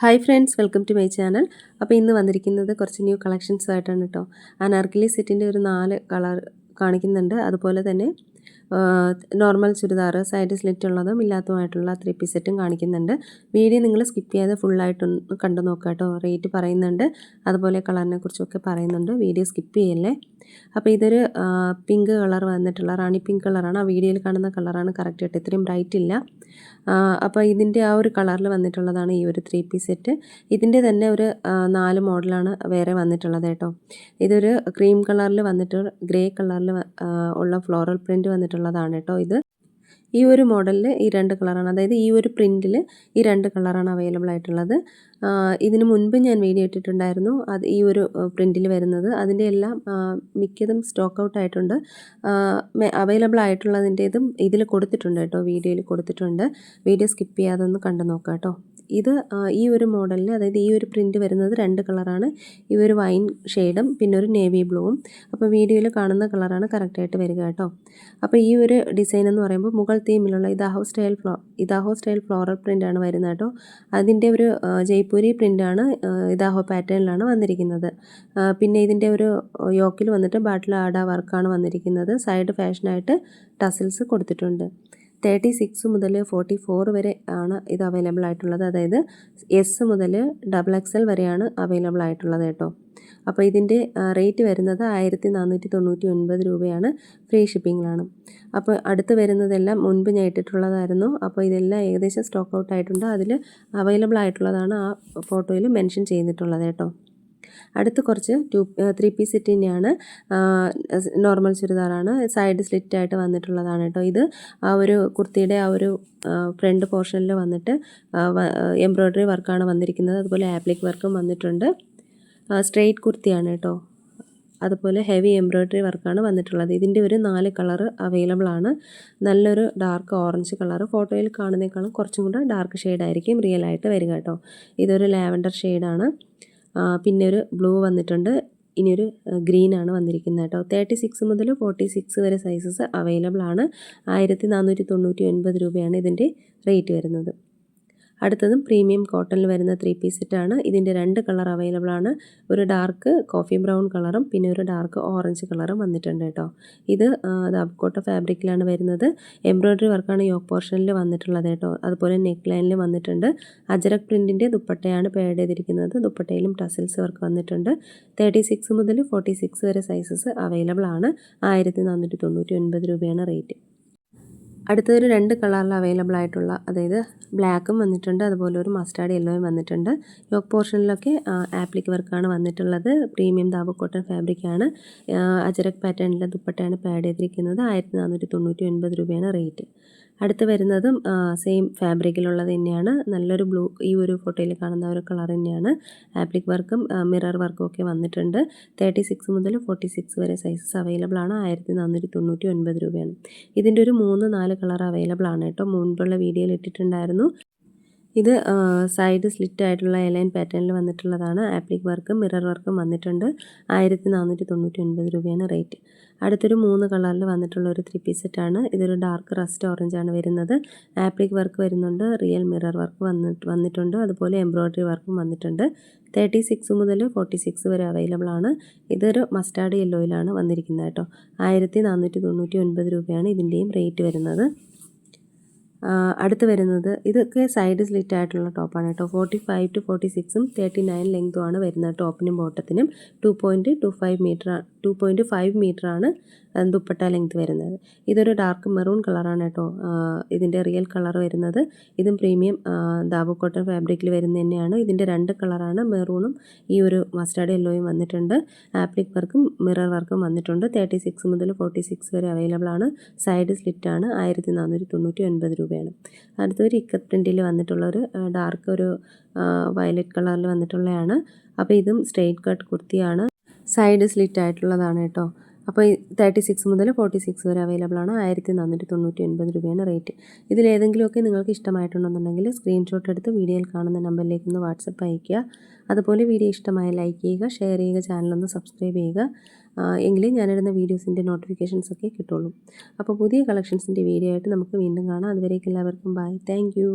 Hi friends, welcome to my channel. അപ്പോൾ ഇന്ന് വന്നിരിക്കുന്നത് കുറച്ച് ന്യൂ കളക്ഷൻസ് ആയിട്ടാണ് കേട്ടോ. അനാർക്കലി സെറ്റിൻ്റെ ഒരു 4 കളർ കാണിക്കുന്നുണ്ട്. അതുപോലെ തന്നെ നോർമൽ ചുരിദാർ സൈഡ് സ്ലിറ്റ് ഉള്ളതും ഇല്ലാത്തതുമായിട്ടുള്ള 3 പീസ് സെറ്റും കാണിക്കുന്നുണ്ട്. വീഡിയോ നിങ്ങൾ സ്കിപ്പ് ചെയ്യാതെ ഫുള്ളായിട്ടൊന്ന് കണ്ടു നോക്കുക കേട്ടോ. റേറ്റ് പറയുന്നുണ്ട്, അതുപോലെ കളറിനെ കുറിച്ചൊക്കെ പറയുന്നുണ്ട്. വീഡിയോ സ്കിപ്പ് ചെയ്യല്ലേ. അപ്പോൾ ഇതൊരു പിങ്ക് കളർ വന്നിട്ടുള്ള റാണി പിങ്ക് കളറാണ്. ആ വീഡിയോയിൽ കാണുന്ന കളറാണ് കറക്റ്റ് ആയിട്ട്, ഇത്രയും ബ്രൈറ്റ് ഇല്ല. അപ്പോൾ ഇതിൻ്റെ ആ ഒരു കളറിൽ വന്നിട്ടുള്ളതാണ് ഈ ഒരു 3 പീസ് സെറ്റ്. ഇതിൻ്റെ തന്നെ ഒരു 4 മോഡലാണ് വേറെ വന്നിട്ടുള്ളത് കേട്ടോ. ഇതൊരു ക്രീം കളറിൽ വന്നിട്ട് ഗ്രേ കളറിൽ ഉള്ള ഫ്ലോറൽ പ്രിൻറ്റ് വന്നിട്ടുള്ളതാണ് കേട്ടോ. ഈ ഒരു മോഡലിൽ ഈ 2 കളറാണ്, അതായത് ഈ ഒരു പ്രിൻറ്റിൽ ഈ 2 കളറാണ് അവൈലബിൾ ആയിട്ടുള്ളത്. ഇതിന് മുൻപ് ഞാൻ വീഡിയോ ഇട്ടിട്ടുണ്ടായിരുന്നു, അത് ഈ ഒരു പ്രിൻറ്റിൽ വരുന്നത്. അതിൻ്റെ എല്ലാം മിക്കതും സ്റ്റോക്ക് ഔട്ട് ആയിട്ടുണ്ട്. അവൈലബിൾ ആയിട്ടുള്ളതിൻ്റെതും ഇതിൽ കൊടുത്തിട്ടുണ്ട് കേട്ടോ, വീഡിയോയിൽ കൊടുത്തിട്ടുണ്ട്. വീഡിയോ സ്കിപ്പ് ചെയ്യാതെ ഒന്ന് കണ്ടു നോക്കാം കേട്ടോ. ഇത് ഈ ഒരു മോഡലിൽ, അതായത് ഈ ഒരു പ്രിൻറ്റ് വരുന്നത് 2 കളറാണ്. ഈ ഒരു വൈൻ ഷെയ്ഡും പിന്നെ ഒരു നേവി ബ്ലൂവും. അപ്പോൾ വീഡിയോയിൽ കാണുന്ന കളറാണ് കറക്റ്റായിട്ട് വരിക കേട്ടോ. അപ്പോൾ ഈ ഒരു ഡിസൈൻ എന്ന് പറയുമ്പോൾ മുഗൾ തീമിലുള്ള ഇതാഹോ സ്റ്റൈൽ ഫ്ലോറൽ പ്രിൻ്റാണ് വരുന്നത് കേട്ടോ. അതിൻ്റെ ഒരു ജയ്പൂരി പ്രിൻ്റാണ്, ഇതാഹോ പാറ്റേണിലാണ് വന്നിരിക്കുന്നത്. പിന്നെ ഇതിൻ്റെ ഒരു യോക്കിൽ വന്നിട്ട് ബാട്ടിൽ ആഡ വർക്കാണ് വന്നിരിക്കുന്നത്. സൈഡ് ഫാഷനായിട്ട് ടസിൽസ് കൊടുത്തിട്ടുണ്ട്. 36 മുതൽ 44 വരെ ആണ് ഇത് അവൈലബിൾ ആയിട്ടുള്ളത്, അതായത് എസ് മുതൽ XXL വരെയാണ് അവൈലബിൾ ആയിട്ടുള്ളത് കേട്ടോ. അപ്പോൾ ഇതിൻ്റെ റേറ്റ് വരുന്നത് 1499 രൂപയാണ്, ഫ്രീ ഷിപ്പിങ്ങിലാണ്. അപ്പോൾ അടുത്ത് വരുന്നതെല്ലാം മുൻപ് ഞാൻ ഇട്ടിട്ടുള്ളതായിരുന്നു. അപ്പോൾ ഇതെല്ലാം ഏകദേശം സ്റ്റോക്ക് ഔട്ട് ആയിട്ടുണ്ട്. അതിൽ അവൈലബിൾ ആയിട്ടുള്ളതാണ് ആ ഫോട്ടോയിൽ മെൻഷൻ ചെയ്തിട്ടുള്ളത് കേട്ടോ. അടുത്ത് കുറച്ച് 3 പീസ് സെറ്റ് തന്നെയാണ്. നോർമൽ ചുരിദാറാണ്, സൈഡ് സ്ലിറ്റ് ആയിട്ട് വന്നിട്ടുള്ളതാണ് കേട്ടോ. ഇത് ആ ഒരു കുർത്തിയുടെ ആ ഒരു ഫ്രണ്ട് പോർഷനിൽ വന്നിട്ട് എംബ്രോയ്ഡറി വർക്കാണ് വന്നിരിക്കുന്നത്. അതുപോലെ ആപ്ലിക് വർക്കും വന്നിട്ടുണ്ട്. സ്ട്രെയിറ്റ് കുർത്തിയാണ് കേട്ടോ. അതുപോലെ ഹെവി എംബ്രോയ്ഡറി വർക്കാണ് വന്നിട്ടുള്ളത്. ഇതിൻ്റെ ഒരു 4 കളർ അവൈലബിൾ ആണ്. നല്ലൊരു ഡാർക്ക് ഓറഞ്ച് കളർ, ഫോട്ടോയിൽ കാണുന്നതിനേക്കാളും കുറച്ചും കൂടെ ഡാർക്ക് ഷെയ്ഡായിരിക്കും റിയൽ ആയിട്ട് വരിക കേട്ടോ. ഇതൊരു ലാവൻഡർ ഷെയ്ഡാണ്. പിന്നെ ഒരു ബ്ലൂ വന്നിട്ടുണ്ട്. ഇനിയൊരു ഗ്രീനാണ് വന്നിരിക്കുന്നത് കേട്ടോ. 36 മുതൽ 46 വരെ സൈസസ് അവൈലബിൾ ആണ്. 1499 രൂപയാണ് ഇതിൻ്റെ റേറ്റ് വരുന്നത്. അടുത്തതും പ്രീമിയം കോട്ടണിൽ വരുന്ന 3 പീസ് സെറ്റാണ്. ഇതിൻ്റെ 2 കളർ അവൈലബിൾ ആണ്. ഒരു ഡാർക്ക് കോഫി ബ്രൗൺ കളറും പിന്നെ ഒരു ഡാർക്ക് ഓറഞ്ച് കളറും വന്നിട്ടുണ്ട് കേട്ടോ. ഇത് ദാബക്കോട്ട ഫാബ്രിക്കിലാണ് വരുന്നത്. എംബ്രോയ്ഡറി വർക്കാണ് യോക്ക് പോർഷനിൽ വന്നിട്ടുള്ളത് കേട്ടോ. അതുപോലെ നെക്ക് ലൈനിൽ വന്നിട്ടുണ്ട്. അജരക് പ്രിൻറ്റിൻ്റെ ദുപ്പട്ടയാണ് പേഡ് ചെയ്തിരിക്കുന്നത്. ദുപ്പട്ടയിലും ടസിൽസ് വർക്ക് വന്നിട്ടുണ്ട്. 36 മുതൽ 46 വരെ സൈസസ് അവൈലബിൾ ആണ്. 1499 രൂപയാണ് റേറ്റ്. അടുത്തൊരു 2 കളറിൽ അവൈലബിൾ ആയിട്ടുള്ള, അതായത് ബ്ലാക്കും വന്നിട്ടുണ്ട്, അതുപോലെ ഒരു മസ്റ്റാർഡ് യെല്ലോയും വന്നിട്ടുണ്ട്. യോക്ക് പോർഷനിലൊക്കെ ആപ്ലിക് വർക്കാണ് വന്നിട്ടുള്ളത്. പ്രീമിയം ദാബ് കോട്ടൺ ഫാബ്രിക്കാണ്. അജരക് പാറ്റേണിലെ ദുപ്പട്ടയാണ് പാഡ് ചെയ്തിരിക്കുന്നത്. 1499 രൂപയാണ് റേറ്റ്. അടുത്ത് വരുന്നതും സെയിം ഫാബ്രിക്കിലുള്ളത് തന്നെയാണ്. നല്ലൊരു ബ്ലൂ, ഈ ഒരു ഫോട്ടോയിൽ കാണുന്ന ഒരു കളർ തന്നെയാണ്. ആപ്ലിക് വർക്കും മിറർ വർക്കും ഒക്കെ വന്നിട്ടുണ്ട്. 36 മുതൽ 46 വരെ സൈസസ് അവൈലബിൾ ആണ്. 1499 രൂപയാണ്. ഇതിൻ്റെ ഒരു 3-4 കളർ അവൈലബിൾ ആണ് കേട്ടോ. മുൻപുള്ള വീഡിയോയിൽ ഇട്ടിട്ടുണ്ടായിരുന്നു. ഇത് സൈഡ് സ്ലിറ്റ് ആയിട്ടുള്ള എലൈൻ പാറ്റേണിൽ വന്നിട്ടുള്ളതാണ്. ആപ്ലിക് വർക്കും മിറർ വർക്കും വന്നിട്ടുണ്ട്. 1499 രൂപയാണ് റേറ്റ്. അടുത്തൊരു 3 കളറിൽ വന്നിട്ടുള്ള ഒരു 3 പീസ് സെറ്റാണ്. ഇതൊരു ഡാർക്ക് റസ്റ്റ് ഓറഞ്ച് ആണ് വരുന്നത്. ആപ്ലിക് വർക്ക് വരുന്നുണ്ട്, റിയൽ മിറർ വർക്ക് വന്നിട്ടുണ്ട്, അതുപോലെ എംബ്രോയ്ഡറി വർക്കും വന്നിട്ടുണ്ട്. 36 മുതൽ 46 വരെ അവൈലബിൾ ആണ്. ഇതൊരു മസ്റ്റാർഡ് യെല്ലോയിലാണ് വന്നിരിക്കുന്നത് കേട്ടോ. 1499 രൂപയാണ് ഇതിൻ്റെയും റേറ്റ് വരുന്നത്. അടുത്ത് വരുന്നത് ഇതൊക്കെ സൈഡ് സ്ലിറ്റ് ആയിട്ടുള്ള ടോപ്പാണ് കേട്ടോ. 45 to 46ഉം 39 ലെങ്തുമാണ് വരുന്നത്. ടോപ്പിനും ബോട്ടത്തിനും 2.5 മീറ്ററാണ് ദുപ്പട്ട ലെങ്ത് വരുന്നത്. ഇതൊരു ഡാർക്ക് മെറൂൺ കളറാണ് കേട്ടോ ഇതിൻ്റെ റിയൽ കളർ വരുന്നത്. ഇതും പ്രീമിയം ദാബ് കോട്ടൺ ഫാബ്രിക്കിൽ വരുന്ന തന്നെയാണ്. ഇതിൻ്റെ 2 കളറാണ്, മെറൂണും ഈ ഒരു മസ്റ്റാർഡ് യെല്ലോയും വന്നിട്ടുണ്ട്. ആപ്ലിക് വർക്കും മിറർ വർക്കും വന്നിട്ടുണ്ട്. 36 മുതൽ 46 വരെ അവൈലബിൾ ആണ്. സൈഡ് സ്ലിറ്റാണ്. 1499 രൂപയാണ്. അടുത്തൊരു ഇക്കത്ത് പ്രിൻറ്റിൽ വന്നിട്ടുള്ള ഒരു ഡാർക്ക് ഒരു വയലറ്റ് കളറിൽ വന്നിട്ടുള്ളതാണ്. അപ്പോൾ ഇതും സ്ട്രെയിറ്റ് കട്ട് കുർത്തിയാണ്, സൈഡ് സ്ലിറ്റ് ആയിട്ടുള്ളതാണ് കേട്ടോ. അപ്പോൾ 36 മുതൽ 46 വരെ അവൈലബിൾ ആണ്. 1499 രൂപയാണ് റേറ്റ്. ഇതിലേതെങ്കിലുമൊക്കെ നിങ്ങൾക്ക് ഇഷ്ടമായിട്ടുണ്ടെന്നുണ്ടെങ്കിൽ സ്ക്രീൻഷോട്ട് എടുത്ത് വീഡിയോയിൽ കാണുന്ന നമ്പറിലേക്ക് ഒന്ന് വാട്സപ്പ് അയയ്ക്കുക. അതുപോലെ വീഡിയോ ഇഷ്ടമായ ലൈക്ക് ചെയ്യുക, ഷെയർ ചെയ്യുക, ചാനലൊന്ന് സബ്സ്ക്രൈബ് ചെയ്യുക. എങ്കിലേ ഞാനിടുന്ന വീഡിയോസിൻ്റെ നോട്ടിഫിക്കേഷൻസൊക്കെ കിട്ടുള്ളൂ. അപ്പോൾ പുതിയ കളക്ഷൻസിൻ്റെ വീഡിയോ ആയിട്ട് നമുക്ക് വീണ്ടും കാണാം. അതുവരേക്കും എല്ലാവർക്കും ബൈ. Thank you.